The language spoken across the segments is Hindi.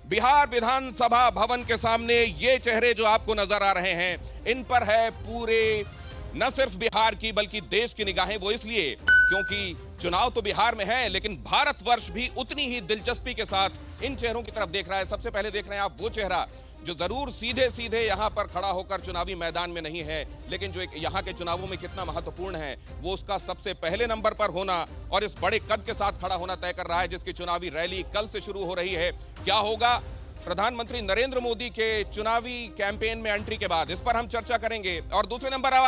बिहार विधानसभा भवन के सामने ये चेहरे जो आपको नजर आ रहे हैं, इन पर है पूरे न सिर्फ बिहार की बल्कि देश की निगाहें। वो इसलिए क्योंकि चुनाव तो बिहार में है, लेकिन भारतवर्ष भी उतनी ही दिलचस्पी के साथ इन चेहरों की तरफ देख रहा है। सबसे पहले देख रहे हैं आप वो चेहरा जो जरूर सीधे सीधे यहां पर खड़ा होकर चुनावी मैदान में नहीं है, लेकिन जो यहां के चुनावों में कितना महत्वपूर्ण है वो उसका सबसे पहले नंबर पर होना और इस बड़े कद के साथ खड़ा होना तय कर रहा है, जिसकी चुनावी रैली कल से शुरू हो रही है। क्या होगा प्रधानमंत्री नरेंद्र मोदी के चुनावी कैंपेन में एंट्री के बाद, इस पर हम चर्चा करेंगे। और दूसरे नंबर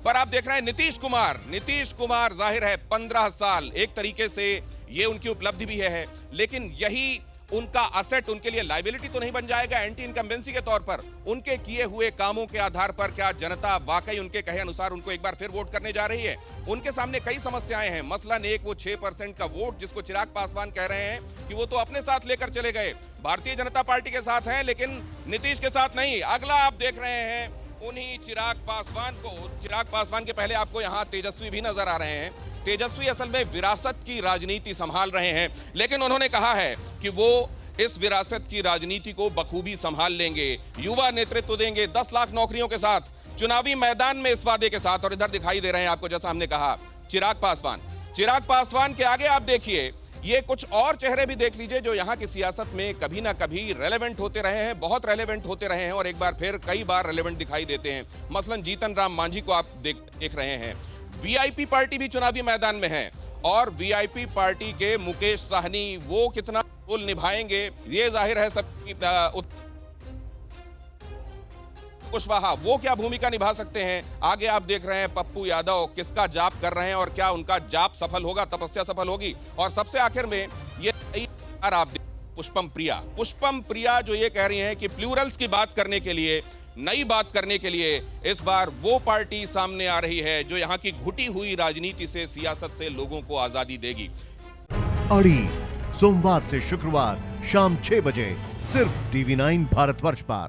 पर आप देख रहे हैं नीतीश कुमार। नीतीश कुमार जाहिर है 15 साल, एक तरीके से ये उनकी उपलब्धि भी है, लेकिन यही उनका असेट, उनके लिए लायबिलिटी तो नहीं बन जाएगा एंटी इनकम्बेंसी के तौर पर। उनके किए हुए कामों के आधार पर क्या जनता वाकई उनके कहे अनुसार उनको एक बार फिर वोट करने जा रही है? उनके सामने कई समस्याएं हैं। मसलन एक वो 6% का वोट जिसको चिराग पासवान कह रहे हैं कि वो तो अपने साथ लेकर चले गए, भारतीय जनता पार्टी के साथ हैं लेकिन नीतीश के साथ नहीं। अगला आप देख रहे हैं उन्हीं चिराग पासवान को। चिराग पासवान के पहले आपको यहाँ तेजस्वी भी नजर आ रहे हैं। तेजस्वी असल में विरासत की राजनीति संभाल रहे हैं, लेकिन उन्होंने कहा है कि वो इस विरासत की राजनीति को बखूबी संभाल लेंगे, युवा नेतृत्व देंगे 10 लाख नौकरियों के साथ, चुनावी मैदान में इस वादे के साथ। और इधर दिखाई दे रहे हैं आपको, जैसा हमने कहा, चिराग पासवान। चिराग पासवान के आगे आप देखिए ये कुछ और चेहरे भी देख लीजिए जो यहाँ की सियासत में कभी ना कभी रेलेवेंट होते रहे हैं, बहुत रेलेवेंट होते रहे हैं और एक बार फिर कई बार रेलेवेंट दिखाई देते हैं। मसलन जीतन राम मांझी को आप देख रहे हैं। वीआईपी पार्टी भी चुनावी मैदान में है और वीआईपी पार्टी के मुकेश साहनी वो कितना रोल निभाएंगे ये जाहिर है सब। कुशवाहा वो क्या भूमिका निभा सकते हैं? आगे आप देख रहे हैं पप्पू यादव किसका जाप कर रहे हैं और क्या उनका जाप सफल होगा, तपस्या सफल होगी? और सबसे आखिर में ये आप पुष्पम प्रिया। पुष्पम प्रिया जो ये कह रही हैं कि प्लूरल्स की बात करने के लिए, नई बात करने के लिए इस बार वो पार्टी सामने आ रही है जो यहाँ की घुटी हुई राजनीति से, सियासत से लोगों को आजादी देगी। अड़ी सोमवार से शुक्रवार शाम 6 बजे सिर्फ TV9 भारतवर्ष पर।